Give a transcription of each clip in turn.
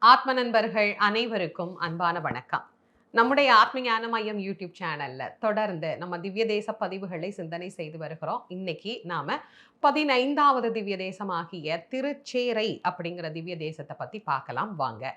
ஆத்ம நண்பர்கள் அனைவருக்கும் அன்பான வணக்கம். நம்முடைய ஆத்ம ஞான மையம் யூடியூப் சேனல்ல தொடர்ந்து நம்ம திவ்ய தேச பதிவுகளை சிந்தனை செய்து வருகிறோம். இன்னைக்கு நாம 15வது திவ்ய தேசமாகிய திருச்சேரை அப்படிங்கிற திவ்ய தேசத்தை பத்தி பார்க்கலாம் வாங்க.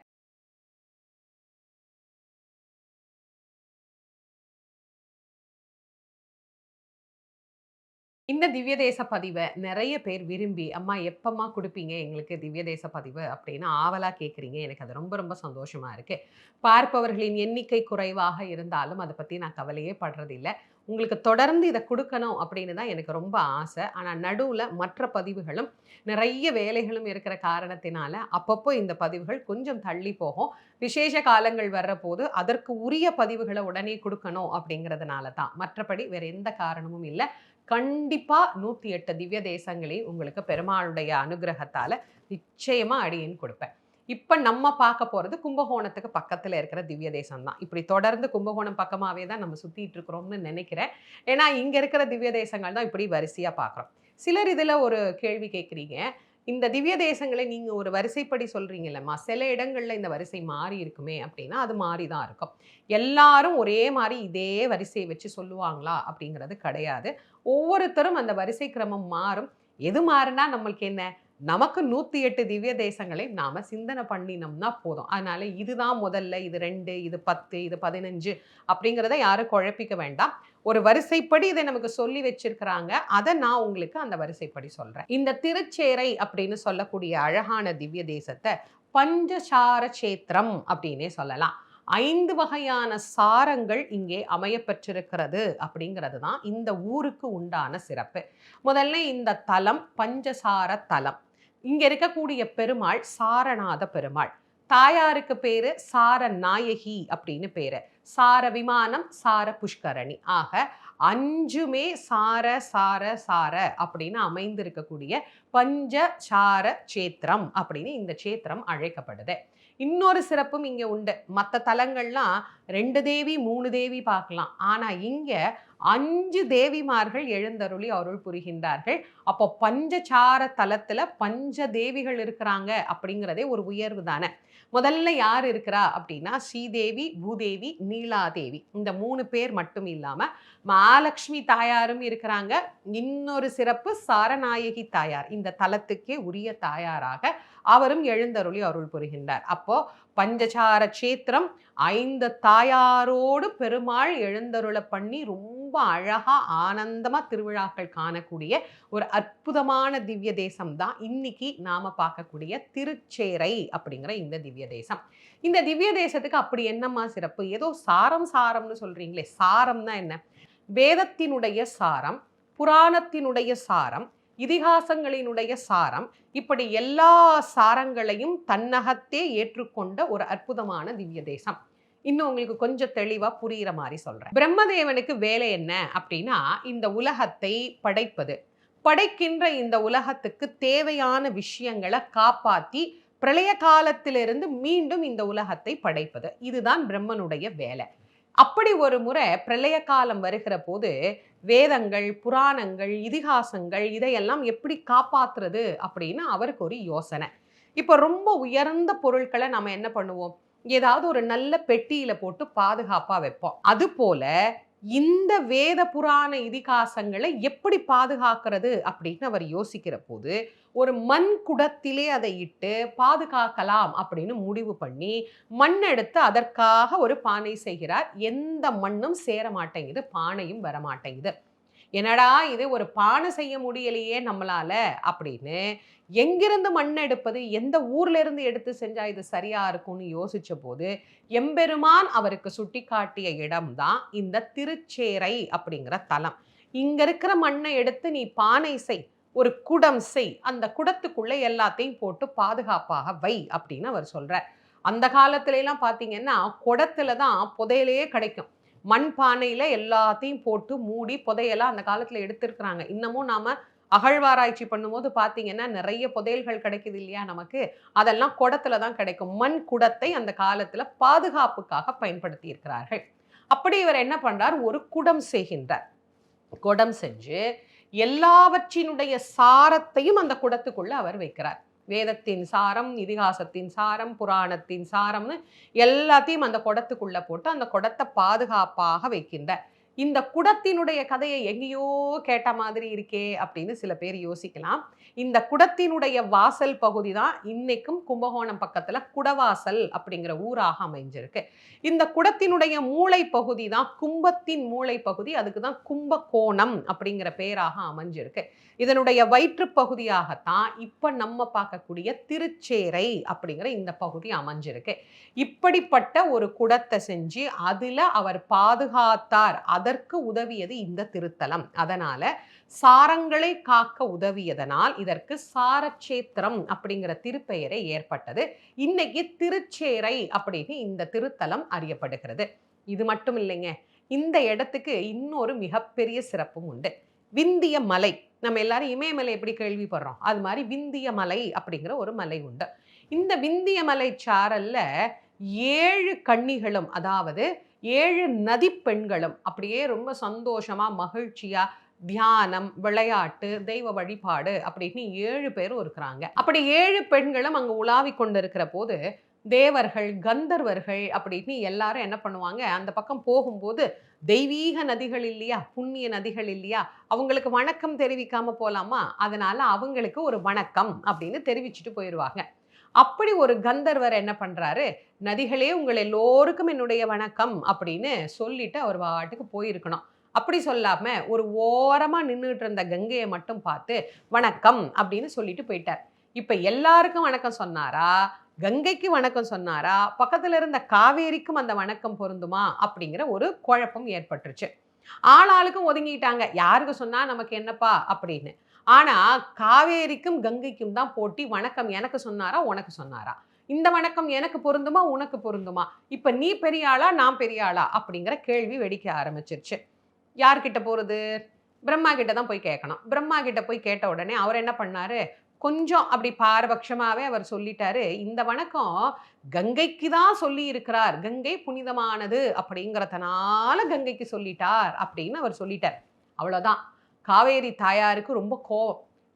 இந்த திவ்ய தேச பதிவ நெறைய பேர் விரும்பி, "அம்மா எப்பம்மா குடுப்பீங்க எங்களுக்கு திவ்ய தேச பதிவு?" அப்படின்னு ஆவலா கேட்குறீங்க. எனக்கு அது ரொம்ப ரொம்ப சந்தோஷமா இருக்கு. பார்ப்பவர்களின் எண்ணிக்கை குறைவாக இருந்தாலும் அத பத்தி நான் கவலையே படுறதில்ல. உங்களுக்கு தொடர்ந்து இத குடுக்கணும் அப்படின்னு தான் எனக்கு ரொம்ப ஆசை. ஆனா நடுவுல மற்ற பதிவுகளும், நிறைய வேலைகளும் இருக்கிற காரணத்தினால, அப்பப்போ இந்த பதிவுகள் கொஞ்சம் தள்ளி போகும். விசேஷ காலங்கள் வர்றபோது, அதற்கு உரிய பதிவுகள உடனே குடுக்கணும் அப்படிங்கிறதுனால தான். மற்றபடி வேற எந்த காரணமும் இல்ல. கண்டிப்பா 108 திவ்ய தேசங்களையும் உங்களுக்கு பெருமாளுடைய அனுகிரகத்தால நிச்சயமா அடியேன் கொடுப்பேன். இப்ப நம்ம பார்க்க போறது கும்பகோணத்துக்கு பக்கத்துல இருக்கிற திவ்ய தேசம் தான். இப்படி தொடர்ந்து கும்பகோணம் பக்கமாவே தான் நம்ம சுத்திட்டு இருக்கிறோம்னு நினைக்கிறேன். ஏன்னா, இங்க இருக்கிற திவ்ய தேசங்கள் தான் இப்படி வரிசையா பார்க்குறோம். சிலர் இதுல ஒரு கேள்வி கேட்கிறீங்க. இந்த திவ்ய தேசங்களை நீங்க ஒரு வரிசைப்படி சொல்றீங்கல்லம்மா, சில இடங்கள்ல இந்த வரிசை மாறி இருக்குமே அப்படின்னா, அது மாறி தான் இருக்கும். எல்லாரும் ஒரே மாரி இதே வரிசைய வச்சு சொல்லுவாங்களா? அப்படிங்கிறது கிடையாது. ஒவ்வொருத்தரும் அந்த வரிசை கிரமம் மாறும். எது மாறுனா நம்மளுக்கு என்ன? நமக்கு 108 திவ்ய தேசங்களை நாம சிந்தனை பண்ணினோம்னா போதும். அதனால இதுதான் முதல்ல, இது 2, இது 10, இது 15 அப்படிங்கிறத யாரும் குழப்பிக்க வேண்டாம். ஒரு வரிசைப்படி இத நமக்கு சொல்லி வச்சிருக்கிறாங்க. அத நான் உங்களுக்கு அந்த வரிசைப்படி சொல்றேன். இந்த திருச்சேறை அப்படின்னு சொல்லக்கூடிய அழகான திவ்ய தேசத்த பஞ்சசார சேத்திரம் அப்படின்னே சொல்லலாம். 5 வகையான சாரங்கள் இங்கே அமையப்பெற்றிருக்கிறது அப்படிங்கிறது தான் இந்த ஊருக்கு உண்டான சிறப்பு. முதல்ல இந்த தலம் பஞ்சசார தலம். இங்க இருக்கக்கூடிய பெருமாள் சாரநாத பெருமாள். தாயாருக்கு பேரு சாரநாயகி அப்படின்னு பேரு. சார விமானம், சார புஷ்கரணி. ஆக 5மே சார, சார, சார அப்படின்னு அமைந்திருக்கக்கூடிய பஞ்சசார சேத்திரம் அப்படின்னு இந்த சேத்திரம் அழைக்கப்படுது. இன்னொரு சிறப்பும் இங்க உண்டு. மத்த தலங்கள்லாம் 2 தேவி, 3 தேவி பார்க்கலாம். ஆனா இங்க 5 தேவிமார்கள் எழுந்தருளி அருள் புரிகின்றார்கள். அப்போ பஞ்சசார தலத்துல பஞ்ச தேவிகள் இருக்கிறாங்க அப்படிங்கிறதே ஒரு உயர்வு தானே. முதல்ல யார் இருக்கிறா அப்படின்னா, ஸ்ரீதேவி, பூதேவி, நீலாதேவி. இந்த 3 பேர் மட்டும் இல்லாம, மகாலட்சுமி தாயாரும் இருக்கிறாங்க. இன்னொரு சிறப்பு சாரநாயகி தாயார். இந்த தலத்துக்கே உரிய தாயாராக அவரும் எழுந்தருளி அருள் புரிகின்றார். அப்போ பஞ்சசார சேத்திரம் 5 தாயாரோடு பெருமாள் எழுந்தருள பண்ணி ரொம்ப அழகா ஆனந்தமா திருவிழாக்கள் காணக்கூடிய ஒரு அற்புதமான திவ்ய தேசம் தான் இன்னைக்கு நாம பார்க்கக்கூடிய திருச்சேரை அப்படிங்கிற இந்த திவ்ய தேசம். இந்த திவ்ய தேசத்துக்கு அப்படி என்னம்மா சிறப்பு? ஏதோ சாரம் சாரம்னு சொல்றீங்களே, சாரம்னா என்ன? வேதத்தினுடைய சாரம், புராணத்தினுடைய சாரம், இதிகாசங்களினுடைய சாரம், இப்படி எல்லா சாரங்களையும் தன்னகத்தே ஏற்றுக்கொண்ட ஒரு அற்புதமான திவ்ய தேசம். இன்னும் உங்களுக்கு கொஞ்சம் தெளிவா புரியிற மாரி சொல்றேன். பிரம்மதேவனுக்கு வேலை என்ன அப்படின்னா, இந்த உலகத்தை படைப்பது. படைக்கின்ற இந்த உலகத்துக்கு தேவையான விஷயங்கள காப்பாத்தி, பிரளய காலத்திலிருந்து மீண்டும் இந்த உலகத்தை படைப்பது. இதுதான் பிரம்மனுடைய வேலை. அப்படி ஒரு முறை பிரளய காலம் வருகிற போது, வேதங்கள், புராணங்கள், இதிகாசங்கள் இதையெல்லாம் எப்படி காப்பாத்துறது அப்படின்னு அவருக்கு ஒரு யோசனை. இப்ப ரொம்ப உயர்ந்த பொருட்கள நம்ம என்ன பண்ணுவோம்? ஏதாவது ஒரு நல்ல பெட்டியில போட்டு பாதுகாப்பா வைப்போம். அதுபோல இந்த வேத புராண இதிகாசங்கள எப்படி பாதுகாக்கிறது அப்படின்னு அவர் யோசிக்கிற போது, ஒரு மண் குடத்திலே அதை இட்டு பாதுகாக்கலாம் அப்படின்னு முடிவு பண்ணி, மண் எடுத்து அதற்காக ஒரு பானை செய்கிறார். எந்த மண்ணும் சேர மாட்டேங்குது. பானையும் வரமாட்டேங்குது. என்னடா இது ஒரு பானை செய்ய முடியலையே நம்மளால அப்படின்னு எங்கிருந்து மண் எடுப்பது? எந்த ஊர்ல இருந்து எடுத்து செஞ்சா இது சரியா இருக்கும்னு யோசிச்ச போது, எம்பெருமான் அவருக்கு சுட்டிக்காட்டிய இடம் தான் இந்த திருச்சேறை அப்படிங்கிற தலம். இங்க இருக்கிற மண்ணை எடுத்து நீ பானை செய். ஒரு குடம் செய். அந்த குடத்துக்குள்ள எல்லாத்தையும் போட்டு பாதுகாப்பாக வை அப்படின்னு அவர் சொல்றார். அந்த காலத்துல எல்லாம் பார்த்தீங்கன்னா, குடத்துல தான் புதையலே கிடைக்கும். மண் பானையில எல்லாத்தையும் போட்டு மூடி புதையலா அந்த காலத்துல எடுத்திருக்கிறாங்க. இன்னமும் நாம அகழ்வாராய்ச்சி பண்ணும்போது பார்த்தீங்கன்னா, நிறைய புதையல்கள் கிடைக்குது இல்லையா நமக்கு? அதெல்லாம் குடத்துல தான் கிடைக்கும். மண் குடத்தை அந்த காலத்துல பாதுகாப்புக்காக பயன்படுத்தி இருக்கிறார்கள். அப்படி இவர் என்ன பண்றார்? ஒரு குடம் செய்கின்றார். குடம் செஞ்சு எல்லாவற்றினுடைய சாரத்தையும் அந்த குடத்துக்குள்ள அவர் வைக்கிறார். வேதத்தின் சாரம், இதிகாசத்தின் சாரம், புராணத்தின் சாரம்னு எல்லாத்தையும் அந்த குடத்துக்குள்ள போட்டு அந்த குடத்தை பாதுகாப்பாக வைக்கின்றார். இந்த குடத்தினுடைய கதையை எங்கேயோ கேட்ட மாதிரி இருக்கே அப்படின்னு சில பேர் யோசிக்கலாம். இந்த குடத்தினுடைய வாசல் பகுதி தான் இன்னைக்கும் கும்பகோணம் பக்கத்துல குடவாசல் அப்படிங்கிற ஊராக அமைஞ்சிருக்கு. இந்த குடத்தினுடைய மூளை பகுதி தான் கும்பத்தின் மூளை பகுதி. அதுக்கு தான் கும்பகோணம் அப்படிங்கிற பேராக அமைஞ்சிருக்கு. இதனுடைய வயிற்று பகுதியாகத்தான் இப்ப நம்ம பார்க்கக்கூடிய திருச்சேரை அப்படிங்கிற இந்த பகுதி அமைஞ்சிருக்கு. இப்படிப்பட்ட ஒரு குடத்தை செஞ்சு அதுல அவர் பாதுகாத்தார். அதற்கு உதவியது இந்த திருத்தலம். அதனால சாரங்களை காக்க உதவியதனால் இதற்கு சாரச்சேத்திரம் அப்படிங்கிற திருப்பெயரை ஏற்பட்டது. இன்னைக்கு திருச்சேரை அப்படின்னு இந்த திருத்தலம் அறியப்படுகிறது. இது மட்டும் இல்லைங்க, இந்த இடத்துக்கு இன்னொரு மிகப்பெரிய சிறப்பும் உண்டு. விந்திய மலை. நம்ம எல்லாரும் இமயமலை எப்படி கேள்விப்படுறோம், அது மாதிரி விந்திய மலை அப்படிங்கிற ஒரு மலை உண்டு. இந்த விந்திய மலை சாரல்ல 7 கன்னிகளும், அதாவது 7 நதி பெண்களும் அப்படியே ரொம்ப சந்தோஷமா மகிழ்ச்சியா தியானம், விளையாட்டு, தெய்வ வழிபாடு அப்படின்னு 7 பேரும் இருக்கிறாங்க. அப்படி 7 பெண்களும் அங்க உலாவி கொண்டிருக்கிற போது தேவர்கள், கந்தர்வர்கள் அப்படின்னு எல்லாரும் என்ன பண்ணுவாங்க, அந்த பக்கம் போகும்போது தெய்வீக நதிகள் இல்லையா, புண்ணிய நதிகள் இல்லையா, அவங்களுக்கு வணக்கம் தெரிவிக்காம போலாமா, அதனால அவங்களுக்கு ஒரு வணக்கம் அப்படின்னு தெரிவிச்சுட்டு போயிடுவாங்க. அப்படி ஒரு கந்தர்வர் என்ன பண்றாரு, நதிகளே உங்கள் எல்லோருக்கும் என்னுடைய வணக்கம் அப்படின்னு சொல்லிட்டு அவர் பாட்டுக்கு போயிருக்கணும். அப்படி சொல்லாம ஒரு ஓரமா நின்றுட்டு இருந்த கங்கையை மட்டும் பார்த்து வணக்கம் அப்படின்னு சொல்லிட்டு போயிட்டார். இப்ப எல்லாருக்கும் வணக்கம் சொன்னாரா, கங்கைக்கு வணக்கம் சொன்னாரா, பக்கத்துல இருந்த காவேரிக்கும் அந்த வணக்கம் பொருந்துமா அப்படிங்கிற ஒரு குழப்பம் ஏற்பட்டுருச்சு. ஆளாளுக்கும் ஒதுங்கிட்டாங்க, யாருக்கு சொன்னா நமக்கு என்னப்பா அப்படின்னு. ஆனா காவேரிக்கும் கங்கைக்கும் தான் போட்டி. வணக்கம் எனக்கு சொன்னாரா, உனக்கு சொன்னாரா, இந்த வணக்கம் எனக்கு பொருந்துமா, உனக்கு பொருந்துமா, இப்ப நீ பெரிய ஆளா, நான் பெரிய ஆளா அப்படிங்கிற கேள்வி வெடிக்க ஆரம்பிச்சிருச்சு. யார்கிட்ட போறது, பிரம்மா கிட்ட தான் போய் கேட்கணும். பிரம்மா கிட்ட போய் கேட்ட உடனே அவர் என்ன பண்ணாரு, கொஞ்சம் அப்படி பாரபட்சமாவே அவர் சொல்லிட்டாரு, இந்த வணக்கம் கங்கைக்கு தான் சொல்லி இருக்கிறார், கங்கை புனிதமானது அப்படிங்கிறதுனால கங்கைக்கு சொல்லிட்டார் அப்படின்னு அவர் சொல்லிட்டார். அவ்வளவுதான். காவேரி தாயாருக்கு ரொம்ப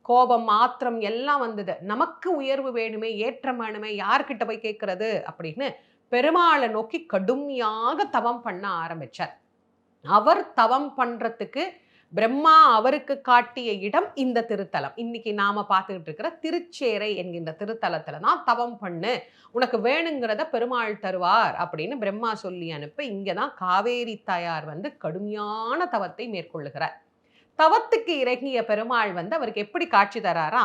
கோபம் மாத்திரம் எல்லாம் வந்தது. நமக்கு உயர்வு வேணுமே, ஏற்றம் வேணுமே, யார்கிட்ட போய் கேட்கறது அப்படின்னு பெருமாளை நோக்கி கடுமையாக தவம் பண்ண ஆரம்பிச்சார். அவர் தவம் பண்றதுக்கு பிரம்மா அவருக்கு காட்டிய இடம் இந்த திருத்தலம். இன்னைக்கு நாம பார்த்துக்கிட்டு இருக்கிற திருச்சேரை என்கின்ற திருத்தலத்துல தான் தவம் பண்ணு, உனக்கு வேணுங்கிறத பெருமாள் தருவார் அப்படின்னு பிரம்மா சொல்லி அனுப்ப இங்கதான் காவேரி தாயார் வந்து கடுமையான தவத்தை மேற்கொள்ளுகிறார். தவத்துக்கு இறங்கிய பெருமாள் வந்து அவருக்கு எப்படி காட்சி தராரா,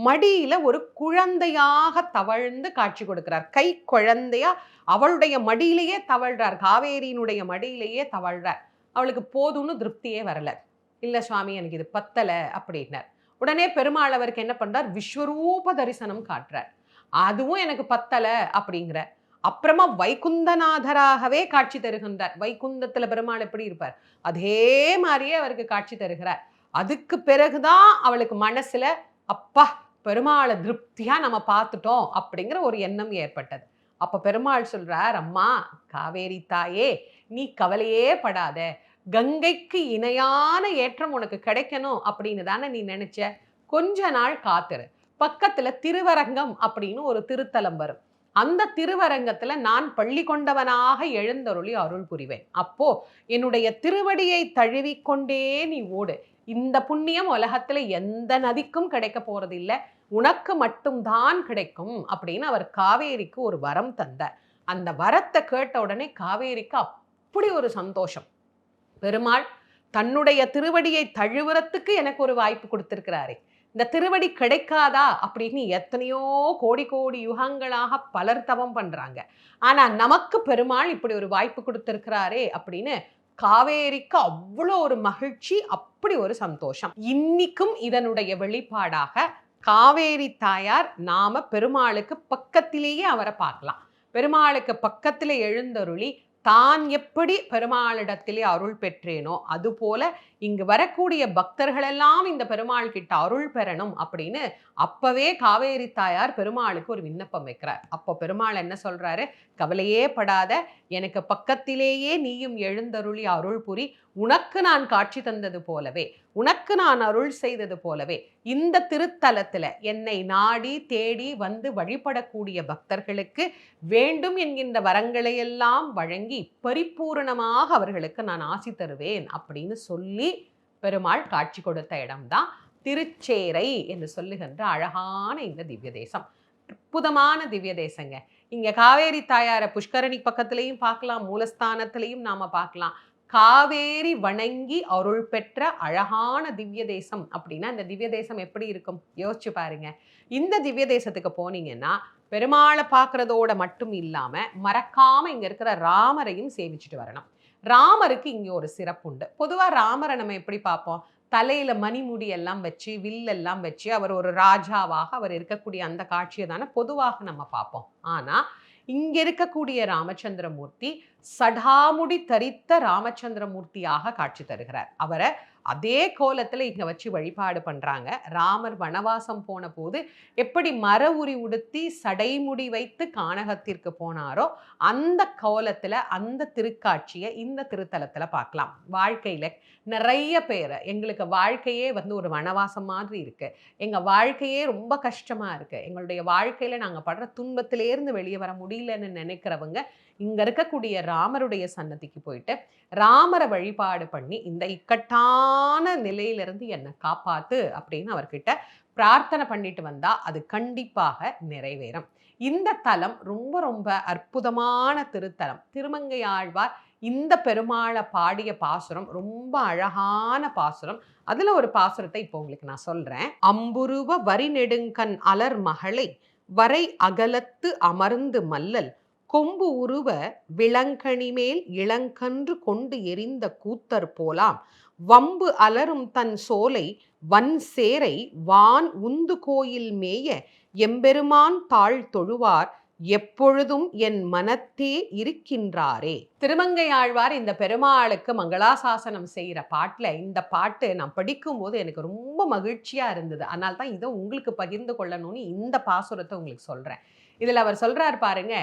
மடியில ஒரு குழந்தையாக தவழ்ந்து காட்சி கொடுக்கிறார். கை குழந்தையா அவளுடைய மடியிலேயே தவழ்றார், காவேரியினுடைய மடியிலேயே தவழ்றார். அவளுக்கு போதும்னு திருப்தியே வரல. இல்ல சுவாமி, எனக்கு இது பத்தல அப்படின்னார். உடனே பெருமாள் அவருக்கு என்ன பண்றார், விஸ்வரூப தரிசனம் காட்டுறார். அதுவும் எனக்கு பத்தல அப்படிங்கிற. அப்புறமா வைகுந்தநாதராகவே காட்சி தருகின்றார். வைகுந்தத்துல பெருமாள் எப்படி இருப்பார், அதே மாதிரியே அவருக்கு காட்சி தருகிறார். அதுக்கு பிறகுதான் அவளுக்கு மனசுல அப்பா பெருமாளை திருப்தியா நம்ம பார்த்துட்டோம் அப்படிங்கிற ஒரு எண்ணம் ஏற்பட்டது. அப்ப பெருமாள் சொல்றார், அம்மா காவேரி தாயே, நீ கவலையே படாத, கங்கைக்கு இணையான ஏற்றம் உனக்கு கிடைக்கணும் அப்படின்னு தானே நீ நினைச்ச, கொஞ்ச நாள் காத்துரு. பக்கத்துல திருவரங்கம் அப்படின்னு ஒரு திருத்தலம் வரும். அந்த திருவரங்கத்துல நான் பள்ளி கொண்டவனாக எழுந்தருளி அருள் புரிவேன். அப்போ என்னுடைய திருவடியை தழுவிக்கொண்டே நீ ஓடு. இந்த புண்ணியம் உலகத்துல எந்த நதிக்கும் கிடைக்க போறது இல்லை, உனக்கு மட்டும்தான் கிடைக்கும் அப்படின்னு அவர் காவேரிக்கு ஒரு வரம் தந்தார். அந்த வரத்தை கேட்ட உடனே காவேரிக்கு அப்படி ஒரு சந்தோஷம். பெருமாள் தன்னுடைய திருவடியை தழுவுறத்துக்கு எனக்கு ஒரு வாய்ப்பு கொடுத்திருக்கிறாரே, இந்த திருவடி கிடைக்காதா அப்படின்னு எத்தனையோ கோடி கோடி யுகங்களாக பலர் தவம் பண்றாங்க. ஆனா நமக்கு பெருமாள் இப்படி ஒரு வாய்ப்பு கொடுத்திருக்கிறாரே அப்படின்னு காவேரிக்கு அவ்வளோ ஒரு மகிழ்ச்சி, அப்படி ஒரு சந்தோஷம். இன்னைக்கும் இதனுடைய வெளிப்பாடாக காவேரி தாயார் நாம பெருமாளுக்கு பக்கத்திலேயே அவரை பார்க்கலாம். பெருமாளுக்கு பக்கத்துல எழுந்தருளி தான் எப்படி பெருமாளிடத்திலே அருள் பெற்றேனோ அதுபோல இங்கு வரக்கூடிய பக்தர்களெல்லாம் இந்த பெருமாள் கிட்ட அருள் பெறணும் அப்படின்னு அப்பவே காவேரி தாயார் பெருமாளுக்கு ஒரு விண்ணப்பம் வைக்கிறார். அப்போ பெருமாள் என்ன சொல்றாரு, கவலையே படாத, எனக்கு பக்கத்திலேயே நீயும் எழுந்தருளி அருள் புரி, உனக்கு நான் காட்சி தந்தது போலவே, உனக்கு நான் அருள் செய்தது போலவே இந்த திருத்தலத்துல என்னை நாடி தேடி வந்து வழிபடக்கூடிய பக்தர்களுக்கு வேண்டும் என்கின்ற வரங்களை எல்லாம் வழங்கி பரிபூரணமாக அவர்களுக்கு நான் ஆசி தருவேன் அப்படின்னு சொல்லி பெருமாள் காட்சி கொடுத்த இடம்தான் திருச்சேரை என்று சொல்லுகின்ற அழகான இந்த திவ்ய தேசம். அற்புதமான திவ்ய தேசங்க. இங்க காவேரி தாயார புஷ்கரணி பக்கத்திலையும் பார்க்கலாம், மூலஸ்தானத்திலையும் நாம பார்க்கலாம். காவேரி வணங்கி அருள் பெற்ற அழகான திவ்ய தேசம் அப்படின்னா இந்த திவ்ய தேசம் எப்படி இருக்கும் யோசிச்சு பாருங்க. இந்த திவ்ய தேசத்துக்கு போனீங்கன்னா பெருமாளை பார்க்கறதோட மட்டும் இல்லாம மறக்காம இங்க இருக்கிற ராமரையும் சேவிச்சுட்டு வரணும். ராமருக்கு இங்க ஒரு சிறப்பு உண்டு. பொதுவா ராமரை நம்ம எப்படி பார்ப்போம்? தலையில மணிமுடி எல்லாம் வச்சு வில்லெல்லாம் வச்சு அவர் ஒரு ராஜாவாக அவர் இருக்கக்கூடிய அந்த காட்சியை தானே பொதுவாக நம்ம பார்ப்போம். ஆனா இங்க இருக்கக்கூடிய ராமச்சந்திரமூர்த்தி சடாமுடி தரித்த ராமச்சந்திரமூர்த்தியாக காட்சி தருகிறார். அவரை அதே கோலத்துல இங்க வச்சு வழிபாடு பண்றாங்க. ராமர் வனவாசம் போன போது எப்படி மர உரி உடுத்தி சடைமுடி வைத்து கானகத்திற்கு போனாரோ அந்த கோலத்துல அந்த திருக்காட்சியை இந்த திருத்தலத்துல பார்க்கலாம். வாழ்க்கையில நிறைய பேர் எங்களுக்கு வாழ்க்கையே ஒரு வனவாசம் மாதிரி இருக்கு, எங்க வாழ்க்கையே ரொம்ப கஷ்டமா இருக்கு, எங்களுடைய வாழ்க்கையில நாங்க படுற துன்பத்திலேருந்து வெளியே வர முடியலன்னு நினைக்கிறவங்க இங்க இருக்கக்கூடிய ராமருடைய சன்னதிக்கு போயிட்டு ராமரை வழிபாடு பண்ணி இந்த இக்கட்டான நிலையிலிருந்து என்னை காப்பாத்து அப்படின்னு அவர்கிட்ட பிரார்த்தனை பண்ணிட்டு வந்தா அது கண்டிப்பாக நிறைவேறும். இந்த தலம் ரொம்ப ரொம்ப அற்புதமான திருத்தலம். திருமங்கை ஆழ்வார் இந்த பெருமாளை பாடிய பாசுரம் ரொம்ப அழகான பாசுரம். அதுல ஒரு பாசுரத்தை இப்போ உங்களுக்கு நான் சொல்றேன். அம்புருவ வரி நெடுங்கண் அலர் மகளை வரை அகலத்து அமர்ந்து மல்லல் கொம்பு உருவ விளங்கணி மேல் இளங்கன்று கொண்டு எரிந்த கூத்தர் போலாம் வம்பு அலரும் தன் சோலை வன் சேரை வான் உந்து கோயில் மேய எம்பெருமான் தாழ் தொழுவார் எப்பொழுதும் என் மனத்தே இருக்கின்றாரே. திருமங்கை ஆழ்வார் இந்த பெருமாளுக்கு மங்களாசாசனம் செய்கிற பாட்டில் இந்த பாட்டு நான் படிக்கும் போது எனக்கு ரொம்ப மகிழ்ச்சியா இருந்தது. அதனால தான் இதை உங்களுக்கு பகிர்ந்து கொள்ளணும்னு இந்த பாசுரத்தை உங்களுக்கு சொல்றேன். இதுல அவர் சொல்றார் பாருங்க,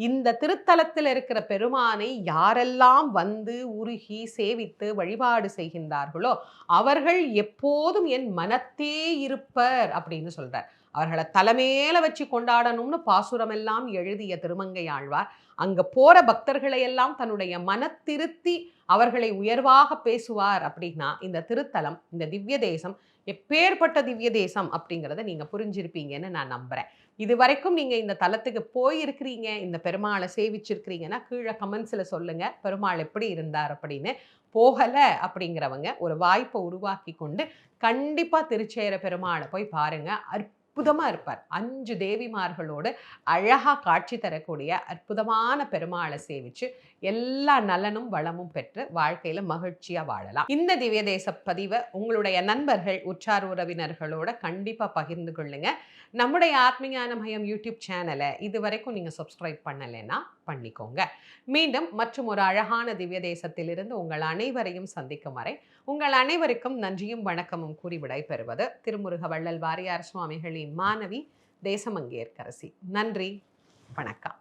இந்த திருத்தலத்தில் இருக்கிற பெருமானை யாரெல்லாம் வந்து உருகி சேவித்து வழிபாடு செய்கின்றார்களோ அவர்கள் எப்போதும் என் மனத்தே இருப்பர் அப்படின்னு சொல்றார். அவர்களை தலைமையில வச்சு கொண்டாடணும்னு பாசுரம் எல்லாம் எழுதிய திருமங்கை ஆழ்வார் அங்க போற பக்தர்களை எல்லாம் தன்னுடைய மனத்திருத்தி அவர்களை உயர்வாக பேசுவார். அப்படின்னா இந்த திருத்தலம், இந்த திவ்ய தேசம் எப்பேற்பட்ட திவ்ய தேசம் அப்படிங்கிறத நீங்க புரிஞ்சிருப்பீங்கன்னு நான் நம்புறேன். இது வரைக்கும் நீங்க இந்த தலத்துக்கு போயிருக்கிறீங்க, இந்த பெருமாளை சேவிச்சிருக்கிறீங்கன்னா கீழே கமெண்ட்ஸ்ல சொல்லுங்க பெருமாள் எப்படி இருந்தார் அப்படின்னு. போகல அப்படிங்கிறவங்க ஒரு வாய்ப்பை உருவாக்கி கொண்டு கண்டிப்பா திருச்சேர பெருமாளை போய் பாருங்க. அற்புதமா இருப்பார். 5 தேவிமார்களோடு அழகா காட்சி தரக்கூடிய அற்புதமான பெருமாளை சேவிச்சு எல்லா நலனும் வளமும் பெற்று வாழ்க்கையில மகிழ்ச்சியா வாழலாம். இந்த திவ்ய தேச பதிவை உங்களுடைய நண்பர்கள் உற்றார் உறவினர்களோட கண்டிப்பா பகிர்ந்து கொள்ளுங்க. நம்முடைய ஆத்மஞான மயம் யூடியூப் சேனலை இதுவரைக்கும் நீங்க சப்ஸ்கிரைப் பண்ணலைன்னா பண்ணிக்கோங்க. மீண்டும் மற்றும் ஒரு அழகான திவ்ய தேசத்திலிருந்து உங்கள் அனைவரையும் சந்திக்கும் வரை உங்கள் அனைவருக்கும் நன்றியும் வணக்கமும் கூறி விடை பெறுவது திருமுருக வள்ளல் வாரியார் சுவாமிகளின் மாணவி தேசமங்கேற்கரசி. நன்றி, வணக்கம்.